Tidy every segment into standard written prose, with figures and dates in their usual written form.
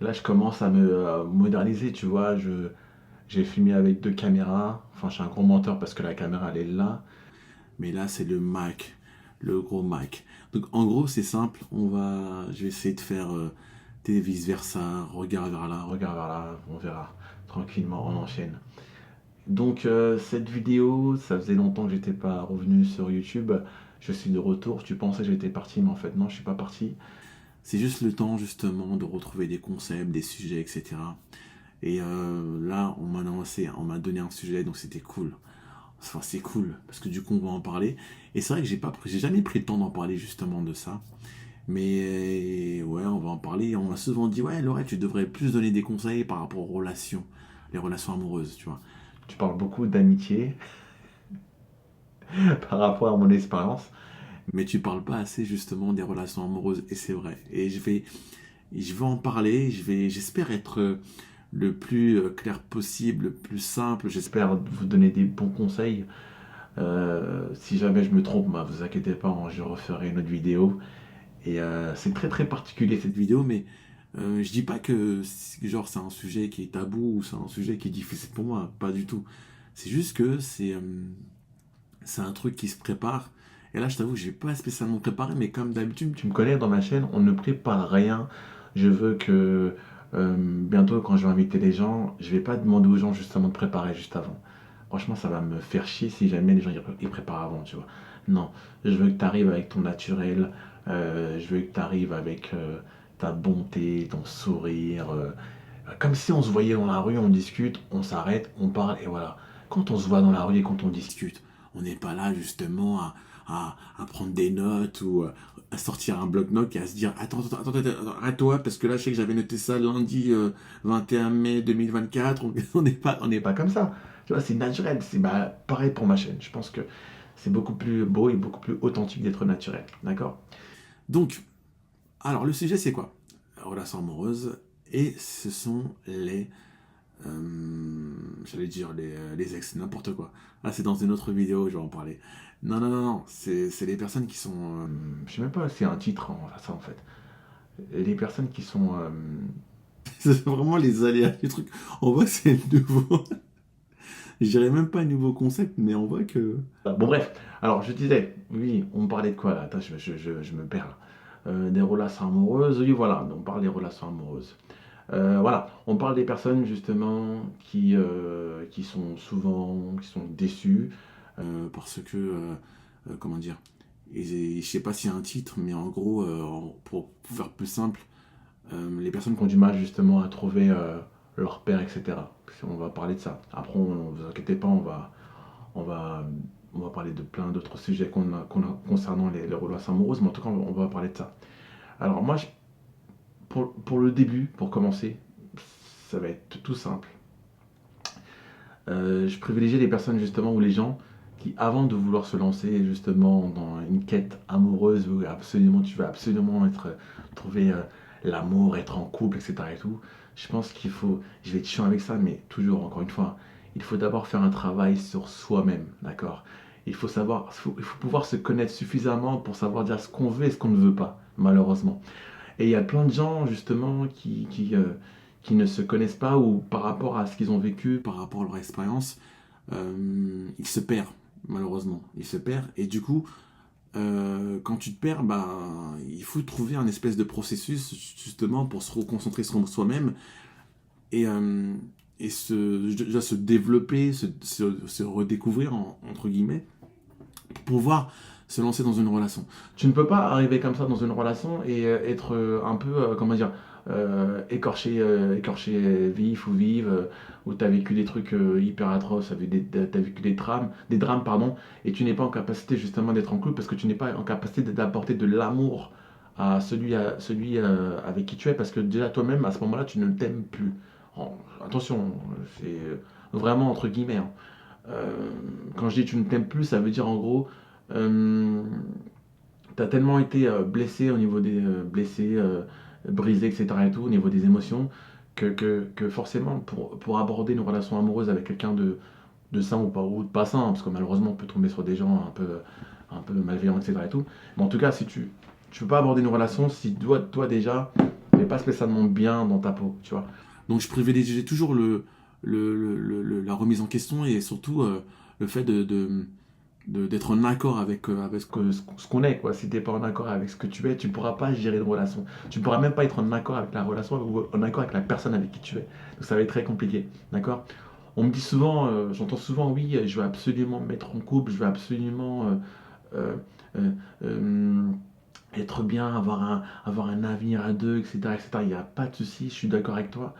Là, je commence à me moderniser, tu vois. J'ai filmé avec deux caméras. Enfin, je suis un gros menteur parce que la caméra, elle est là. Mais là, c'est le Mac, le gros Mac. Donc, en gros, c'est simple. Je vais essayer de faire des vice-versa. Regarde vers là. On verra. Tranquillement, on enchaîne. Donc, cette vidéo, ça faisait longtemps que j'étais pas revenu sur YouTube. Je suis de retour. Tu pensais que j'étais parti, mais en fait, non, je suis pas parti. C'est juste le temps, justement, de retrouver des concepts, des sujets, etc. Et là, on m'a donné un sujet, donc c'était cool. Enfin, c'est cool, parce que du coup, on va en parler. Et c'est vrai que j'ai jamais pris le temps d'en parler justement de ça. Mais ouais, on va en parler. On m'a souvent dit, ouais, Laurette, tu devrais plus donner des conseils par rapport aux relations, les relations amoureuses, tu vois. Tu parles beaucoup d'amitié par rapport à mon expérience, mais tu parles pas assez justement des relations amoureuses, et c'est vrai. Et je vais en parler, j'espère être le plus clair possible, le plus simple. J'espère vous donner des bons conseils. Si jamais je me trompe, bah, vous inquiétez pas, hein, je referai une autre vidéo. Et c'est très très particulier cette vidéo, mais je dis pas que genre c'est un sujet qui est tabou ou c'est un sujet qui est difficile pour moi, pas du tout. C'est juste que c'est un truc qui se prépare. Et là, je t'avoue, je vais pas spécialement préparé, mais comme d'habitude, tu me connais dans ma chaîne, on ne prépare rien. Je veux que bientôt, quand je vais inviter les gens, je vais pas demander aux gens justement de préparer juste avant. Franchement, ça va me faire chier si jamais les gens ils préparent avant, tu vois. Non, je veux que tu arrives avec ton naturel, je veux que tu arrives avec ta bonté, ton sourire, comme si on se voyait dans la rue, on discute, on s'arrête, on parle, et voilà. Quand on se voit dans la rue et quand on discute, on n'est pas là justement à prendre des notes ou à sortir un bloc-notes et à se dire attends, arrête-toi, parce que là je sais que j'avais noté ça lundi 21 mai 2024. On n'est pas comme ça. Tu vois, c'est naturel. C'est bah, pareil pour ma chaîne. Je pense que c'est beaucoup plus beau et beaucoup plus authentique d'être naturel. D'accord. Donc, alors le sujet c'est quoi? Relation amoureuse. Et ce sont j'allais dire les ex, n'importe quoi. Ah, c'est dans une autre vidéo, je vais en parler. Non, non, non, non, c'est les personnes qui sont. Je sais même pas si c'est un titre, ça en fait. Les personnes qui sont. C'est vraiment les aléas du truc. On voit que c'est nouveau. Je dirais même pas un nouveau concept, mais on voit que. Bon, bref. Alors, je disais, oui, on parlait de quoi là? Attends, je me perds là. Des relations amoureuses, oui, voilà, on parle des relations amoureuses. Voilà, on parle des personnes justement qui sont souvent qui sont déçues parce que, comment dire, je sais pas s'il y a un titre, mais en gros, pour faire plus simple, les personnes qui ont du mal justement à trouver leur père, etc. On va parler de ça. Après, ne vous inquiétez pas, on va, on va parler de plein d'autres sujets concernant les relations amoureuses, mais en tout cas, on va parler de ça. Alors moi, pour le début, pour commencer, ça va être tout simple. Je privilégie les personnes justement ou les gens qui, avant de vouloir se lancer justement dans une quête amoureuse où absolument tu vas absolument trouver l'amour, être en couple, etc. et tout, je pense qu'il faut, je vais être chiant avec ça, mais toujours, encore une fois, il faut d'abord faire un travail sur soi-même, d'accord. Il faut pouvoir se connaître suffisamment pour savoir dire ce qu'on veut et ce qu'on ne veut pas, malheureusement. Et il y a plein de gens, justement, qui ne se connaissent pas ou par rapport à ce qu'ils ont vécu, par rapport à leur expérience, ils se perdent, malheureusement. Ils se perdent. Et du coup, quand tu te perds, bah, il faut trouver un espèce de processus, justement, pour se reconcentrer sur soi-même et, déjà se développer, se redécouvrir, entre guillemets, pour pouvoir se lancer dans une relation. Tu ne peux pas arriver comme ça dans une relation et être un peu, comment dire, écorché vif ou vive, où tu as vécu des trucs hyper atroces, tu as vécu des drames, pardon, et tu n'es pas en capacité justement d'être en couple parce que tu n'es pas en capacité d'apporter de l'amour à celui avec qui tu es, parce que déjà toi-même, à ce moment-là, tu ne t'aimes plus. Attention, c'est vraiment entre guillemets, hein. Quand je dis tu ne t'aimes plus, ça veut dire en gros, euh, tu as tellement été blessé au niveau des blessés, brisé, etc. et tout, au niveau des émotions, que forcément, pour aborder une relation amoureuse avec quelqu'un de sain ou de pas sain, hein, parce que malheureusement, on peut tomber sur des gens un peu malveillants, etc. et tout. Mais en tout cas, si tu ne peux pas aborder une relation, si toi déjà, n'es pas spécialement bien dans ta peau, tu vois. Donc je privilégie toujours la remise en question et surtout le fait d'être en accord avec ce qu'on est, quoi. Si tu n'es pas en accord avec ce que tu es, tu ne pourras pas gérer une relation. Tu ne pourras même pas être en accord avec la relation ou en accord avec la personne avec qui tu es. Donc ça va être très compliqué, d'accord? On me dit souvent, j'entends souvent, oui, je veux absolument me mettre en couple, je veux absolument euh, euh, euh, être bien, avoir un avenir à deux, etc., etc. Il n'y a pas de souci, je suis d'accord avec toi.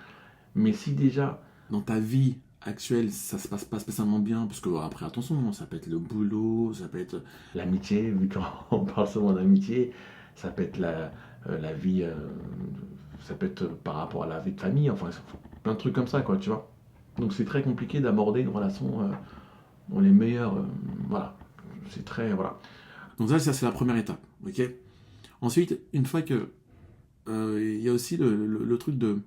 Mais si déjà, dans ta vie actuelle, ça se passe pas spécialement bien, parce que bon, après, attention, ça peut être le boulot, ça peut être l'amitié, vu qu'on parle souvent d'amitié, ça peut être la vie, ça peut être par rapport à la vie de famille, enfin, plein de trucs comme ça, quoi, tu vois. Donc c'est très compliqué d'aborder une relation dans les meilleurs, voilà, c'est très, voilà. Donc ça c'est la première étape, ok. Ensuite, une fois que, il y a aussi le truc de,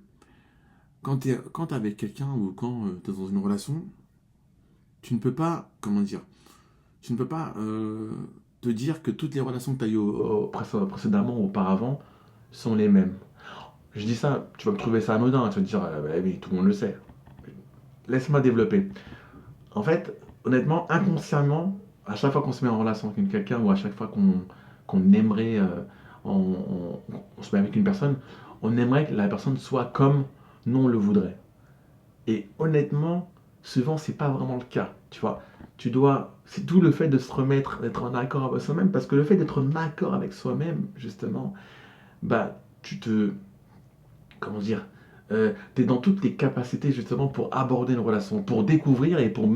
quand t'es avec quelqu'un ou quand t'es dans une relation, tu ne peux pas, comment dire, tu ne peux pas te dire que toutes les relations que tu as eues précédemment ou auparavant sont les mêmes. Je dis ça, tu vas me trouver ça anodin, tu vas te dire, bah oui, tout le monde le sait. Laisse-moi développer. En fait, honnêtement, inconsciemment, à chaque fois qu'on se met en relation avec quelqu'un ou à chaque fois qu'on aimerait, on se met avec une personne, on aimerait que la personne soit comme nous on le voudrait. Et honnêtement, souvent, c'est pas vraiment le cas. Tu vois, c'est tout le fait de se remettre, d'être en accord avec soi-même, parce que le fait d'être en accord avec soi-même, justement, bah, comment dire, tu es dans toutes tes capacités, justement, pour aborder une relation, pour découvrir et pour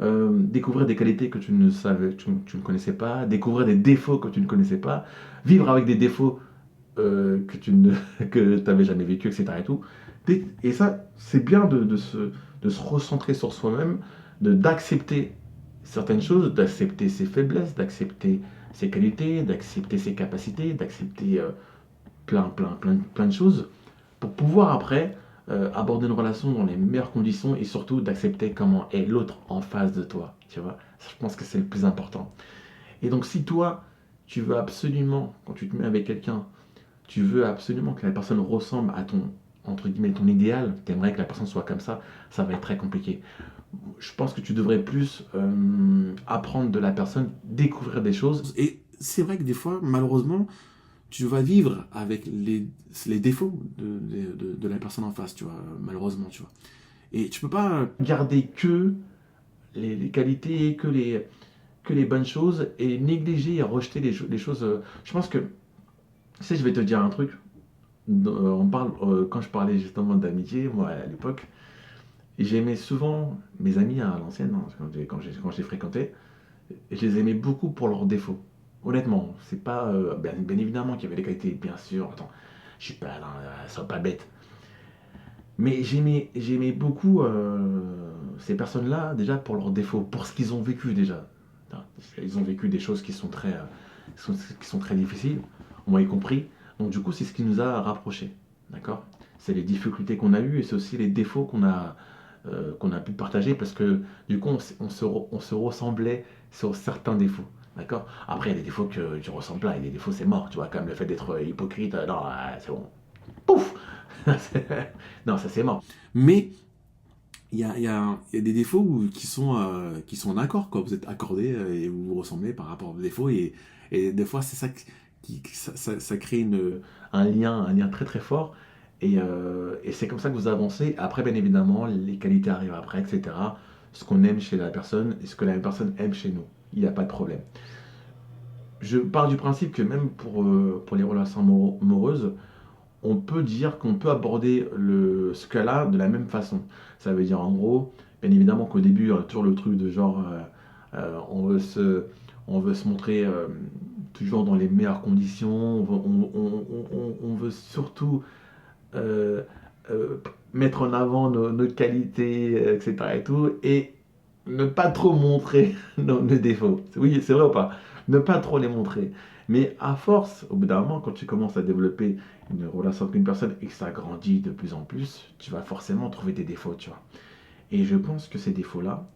découvrir des qualités que tu ne savais, tu ne connaissais pas, découvrir des défauts que tu ne connaissais pas, vivre avec des défauts que tu ne, que t'avais jamais vécu, etc. Et tout. Et ça, c'est bien de se recentrer sur soi-même, d'accepter certaines choses, d'accepter ses faiblesses, d'accepter ses qualités, d'accepter ses capacités, d'accepter plein de choses, pour pouvoir après aborder une relation dans les meilleures conditions et surtout d'accepter comment est l'autre en face de toi. Tu vois, ça, je pense que c'est le plus important. Et donc, si toi, tu veux absolument, quand tu te mets avec quelqu'un, tu veux absolument que la personne ressemble à ton, entre guillemets, ton idéal, tu aimerais que la personne soit comme ça va être très compliqué. Je pense que tu devrais plus apprendre de la personne, découvrir des choses. Et c'est vrai que des fois, malheureusement, tu vas vivre avec les défauts de la personne en face, tu vois, malheureusement, tu vois. Et tu peux pas garder que les qualités, que les bonnes choses et négliger et rejeter les choses. Je pense que, tu sais, je vais te dire un truc. On parle, quand je parlais justement d'amitié, moi à l'époque, j'aimais souvent mes amis à l'ancienne, hein, quand j'ai fréquenté, je les aimais beaucoup pour leurs défauts. Honnêtement, c'est pas. Bien évidemment qu'il y avait des qualités, bien sûr, attends, je suis pas, non, sois pas bête. Mais j'aimais beaucoup ces personnes-là, déjà pour leurs défauts, pour ce qu'ils ont vécu déjà. Ils ont vécu des choses qui sont très difficiles, on m'a y compris. Donc du coup, c'est ce qui nous a rapprochés. D'accord. C'est les difficultés qu'on a eues et c'est aussi les défauts qu'on a pu partager parce que du coup, on se ressemblait sur certains défauts. D'accord. Après, il y a des défauts que tu ressembles pas, et des défauts, c'est mort. Tu vois, comme le fait d'être hypocrite, non, c'est bon. Pouf. Non, ça c'est mort. Mais il y a des défauts qui sont en accord, quoi. Vous êtes accordés et vous vous ressemblez par rapport aux défauts. Et des fois, c'est ça ça crée un lien très très fort. Et c'est comme ça que vous avancez. Après, bien évidemment, les qualités arrivent après, etc. Ce qu'on aime chez la personne et ce que la personne aime chez nous. Il n'y a pas de problème. Je pars du principe que même pour les relations amoureuses, on peut dire qu'on peut aborder ce cas-là de la même façon. Ça veut dire en gros, bien évidemment qu'au début, il y a toujours le truc de genre, on veut se montrer toujours dans les meilleures conditions, on veut surtout euh, euh, mettre en avant nos qualités, etc. et tout, et ne pas trop montrer nos défauts. Oui, c'est vrai ou pas? Ne pas trop les montrer. Mais à force, au bout d'un moment, quand tu commences à développer une relation avec une personne et que ça grandit de plus en plus, tu vas forcément trouver des défauts, tu vois. Et je pense que ces défauts-là,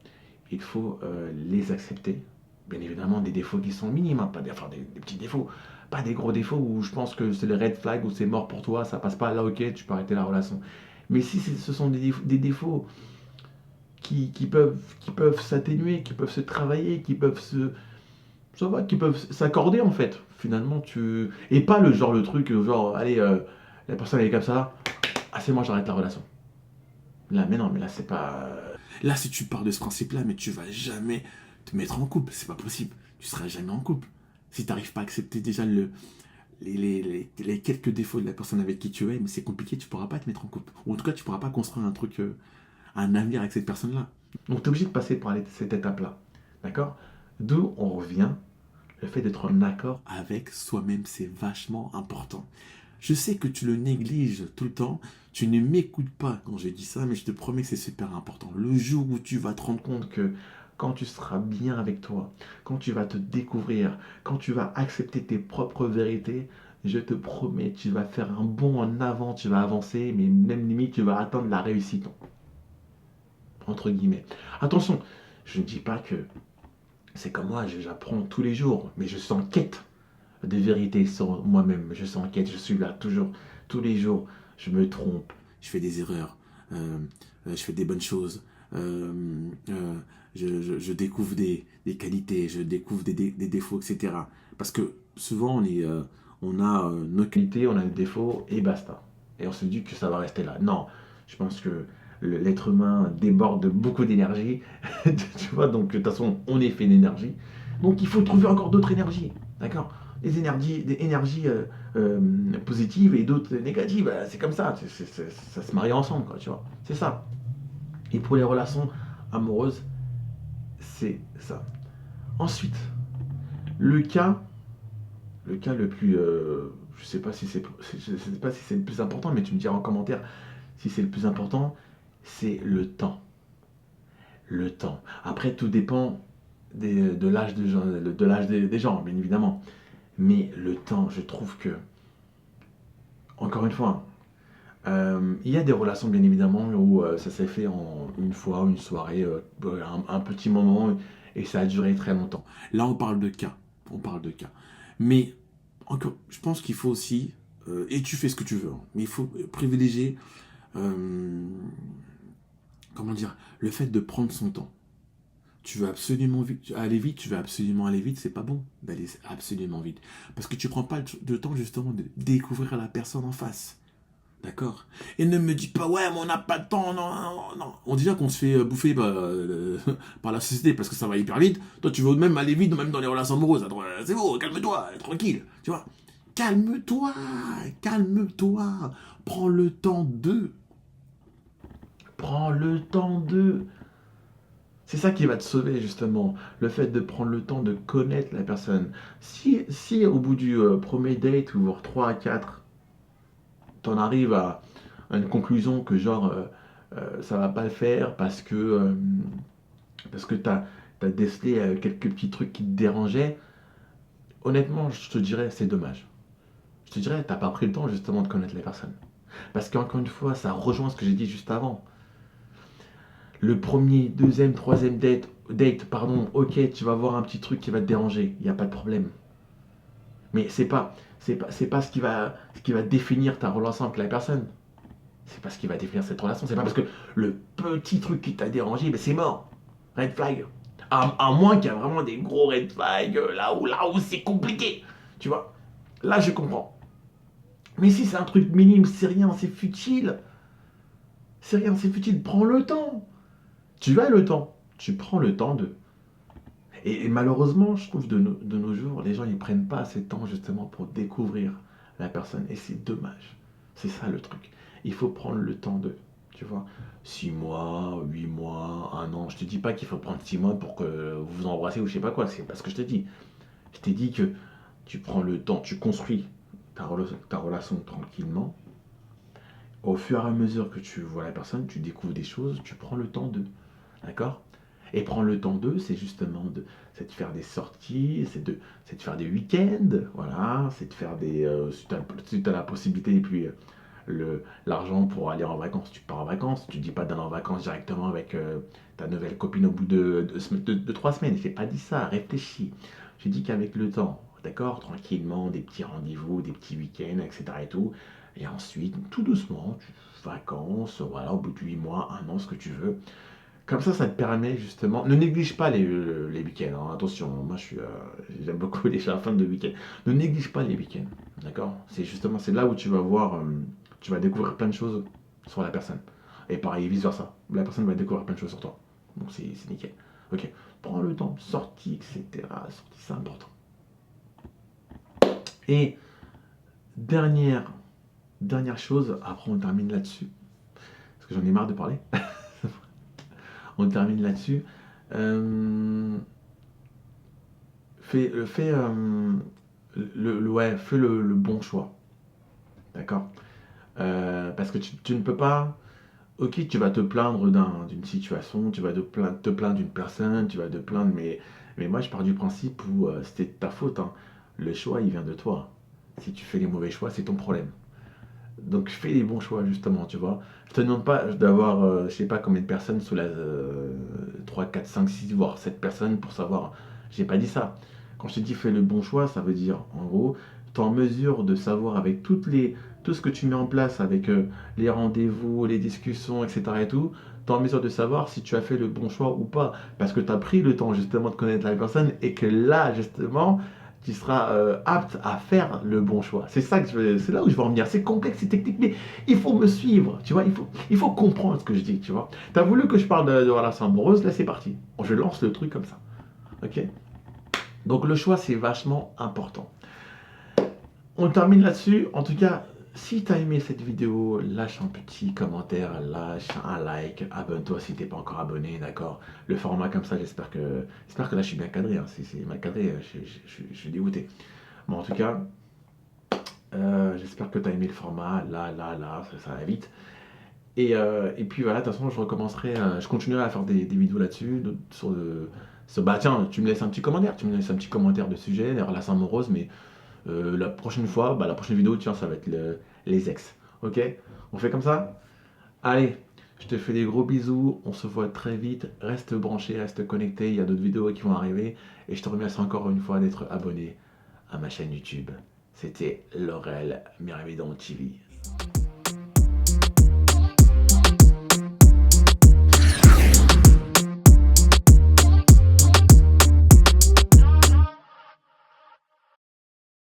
il faut les accepter. Bien évidemment, des défauts qui sont minimes, hein, pas des, enfin, des petits défauts. pas des gros défauts où je pense que c'est le red flag, où c'est mort pour toi, ça passe pas, là ok, tu peux arrêter la relation. Mais si ce sont des défauts qui peuvent s'atténuer, qui peuvent se travailler, ça va, qui peuvent s'accorder en fait, finalement, et pas le genre, le truc, genre, allez, la personne elle est comme ça, ah c'est moi, j'arrête la relation. Là, mais non, mais là, c'est pas. Là, si tu pars de ce principe-là, mais tu vas jamais te mettre en couple. C'est pas possible. Tu seras jamais en couple. Si tu n'arrives pas à accepter déjà les quelques défauts de la personne avec qui tu es, mais c'est compliqué, tu pourras pas te mettre en couple. Ou en tout cas, tu pourras pas construire un truc, un avenir avec cette personne-là. Donc, tu es obligé de passer par cette étape-là. D'accord. D'où on revient, le fait d'être en accord. Avec soi-même, c'est vachement important. Je sais que tu le négliges tout le temps, tu ne m'écoutes pas quand je dis ça, mais je te promets que c'est super important. Le jour où tu vas te rendre compte Que quand tu seras bien avec toi, quand tu vas te découvrir, quand tu vas accepter tes propres vérités, je te promets, tu vas faire un bond en avant, tu vas avancer, mais même limite, tu vas atteindre la réussite, entre guillemets. Attention, je ne dis pas que c'est comme moi, j'apprends tous les jours, mais je suis en quête de vérité sur moi-même. Je suis en quête, je suis là toujours, tous les jours, je me trompe. je fais des erreurs, je fais des bonnes choses, euh, euh, je découvre des qualités, je découvre des défauts, etc. Parce que souvent, on a nos qualités, On a des défauts et basta. Et on se dit que ça va rester là. Non, je pense que l'être humain déborde de beaucoup d'énergie. Tu vois, donc de toute façon, on est fait d'énergie. Donc il faut trouver encore d'autres énergies. D'accord. Des énergies euh, positives et d'autres négatives. C'est comme ça. Ça se marie ensemble, quoi, tu vois. C'est ça. Et pour les relations amoureuses, c'est ça. Ensuite, le cas le cas le plus. Je sais pas si c'est je sais pas si c'est le plus important, mais tu me diras en commentaire si c'est le plus important, c'est le temps. Le temps. Après, tout dépend de l'âge de l'âge des gens, bien évidemment. Mais le temps, je trouve que, encore une fois, il y a des relations, bien évidemment, où ça s'est fait en une fois, une soirée, un petit moment, et ça a duré très longtemps. Là, on parle de cas. On parle de cas. Mais encore, je pense qu'il faut aussi, et tu fais ce que tu veux, hein, mais il faut privilégier, euh, comment dire, le fait de prendre son temps. Tu veux absolument aller vite, tu veux absolument aller vite, c'est pas bon d'aller absolument vite. Parce que tu prends pas le temps justement de découvrir la personne en face. D'accord. Et ne me dis pas, ouais, mais on n'a pas de temps, non, non, non. On dit déjà qu'on se fait bouffer par la société parce que ça va hyper vite. Toi, tu veux même aller vite, même dans les relations amoureuses. Attends, c'est bon, calme-toi, tranquille, tu vois. Calme-toi, calme-toi. Prends le temps de. Prends le temps de. C'est ça qui va te sauver justement, le fait de prendre le temps de connaître la personne. Si au bout du premier date, ou voire 3 à 4, t'en arrives à une conclusion que genre ça va pas le faire parce que t'as décelé quelques petits trucs qui te dérangeaient, honnêtement je te dirais c'est dommage. Je te dirais t'as pas pris le temps justement de connaître les personnes. Parce qu'encore une fois, ça rejoint ce que j'ai dit juste avant. Le premier, deuxième, troisième date, ok, tu vas voir un petit truc qui va te déranger, il n'y a pas de problème. Mais c'est pas ce qui va définir ta relation avec la personne. C'est pas ce qui va définir cette relation. C'est pas parce que le petit truc qui t'a dérangé, ben c'est mort. Red flag. À moins qu'il y a vraiment des gros red flags là où c'est compliqué. Tu vois. Là, je comprends. Mais si c'est un truc minime, c'est rien, c'est futile. C'est rien, c'est futile. Prends le temps. Tu as le temps. Tu prends le temps de. Et malheureusement, je trouve de nos jours, les gens ils prennent pas assez de temps justement pour découvrir la personne. Et c'est dommage. C'est ça le truc. Il faut prendre le temps de, tu vois, 6 mois, 8 mois, un an. Je te dis pas qu'il faut prendre 6 mois pour que vous vous embrassez ou je sais pas quoi. C'est pas ce que je t'ai dit. Je t'ai dit que tu prends le temps, tu construis ta relation tranquillement. Au fur et à mesure que tu vois la personne, tu découvres des choses, tu prends le temps de. D'accord. Et prendre le temps d'eux, c'est justement c'est de faire des sorties, c'est de faire des week-ends, voilà, c'est de faire des. Si tu as la possibilité et puis l'argent pour aller en vacances, tu pars en vacances. Tu dis pas d'aller en vacances directement avec ta nouvelle copine au bout de 3 semaines. Je n'ai pas dit ça, réfléchis. J'ai dit qu'avec le temps, d'accord? Tranquillement, des petits rendez-vous, des petits week-ends, etc. et tout. Et ensuite, tout doucement, vacances, voilà, au bout de 8 mois, 1 an, ce que tu veux. Comme ça te permet justement. Ne néglige pas les week-ends, hein. Attention, moi j'aime beaucoup les fins de week-end. Ne néglige pas les week-ends, d'accord? C'est justement, c'est là où tu vas voir, tu vas découvrir plein de choses sur la personne. Et pareil, vice-versa. La personne va découvrir plein de choses sur toi. Donc c'est nickel. Ok, prends le temps, sortie, etc. Sortie, c'est important. Et dernière, dernière chose, après on termine là-dessus, parce que j'en ai marre de parler. On termine là-dessus. Euh, fais le bon choix. D'accord. Parce que tu ne peux pas. Ok, tu vas te plaindre d'une situation, tu vas te plaindre d'une personne, tu vas te plaindre, mais moi je pars du principe où c'était de ta faute, hein. Le choix, il vient de toi. Si tu fais les mauvais choix, c'est ton problème. Donc fais les bons choix, justement, tu vois. Je te demande pas d'avoir, je sais pas combien de personnes sous la 3, 4, 5, 6, voire 7 personnes pour savoir. J'ai pas dit ça. Quand je te dis fais le bon choix, ça veut dire, en gros, tu es en mesure de savoir avec tout ce que tu mets en place, avec les rendez-vous, les discussions, etc. et tout, tu es en mesure de savoir si tu as fait le bon choix ou pas. Parce que tu as pris le temps, justement, de connaître la personne et que là, justement, tu seras apte à faire le bon choix. C'est ça que c'est là où je veux en venir. C'est complexe, c'est technique, mais il faut me suivre, tu vois. Il faut comprendre ce que je dis, tu vois. T'as voulu que je parle de relation amoureuse, là c'est parti. Je lance le truc comme ça, ok. Donc le choix c'est vachement important. On termine là-dessus. En tout cas, si tu as aimé cette vidéo, lâche un petit commentaire, lâche un like, abonne-toi si t'es pas encore abonné, d'accord? Le format comme ça, j'espère que là je suis bien cadré, hein. Si c'est mal cadré, je suis dégoûté. Bon, en tout cas, j'espère que tu as aimé le format. Là, ça va vite. Et puis voilà, de toute façon, je recommencerai, je continuerai à faire des vidéos là-dessus. Bah tiens, tu me laisses un petit commentaire. Tu me laisses un petit commentaire de sujet, les relations amoureuses. Mais la prochaine fois, bah, la prochaine vidéo, tiens, ça va être les ex. Ok? On fait comme ça? Allez, je te fais des gros bisous. On se voit très vite. Reste branché, reste connecté. Il y a d'autres vidéos qui vont arriver. Et je te remercie encore une fois d'être abonné à ma chaîne YouTube. C'était Laurel Miravidon TV.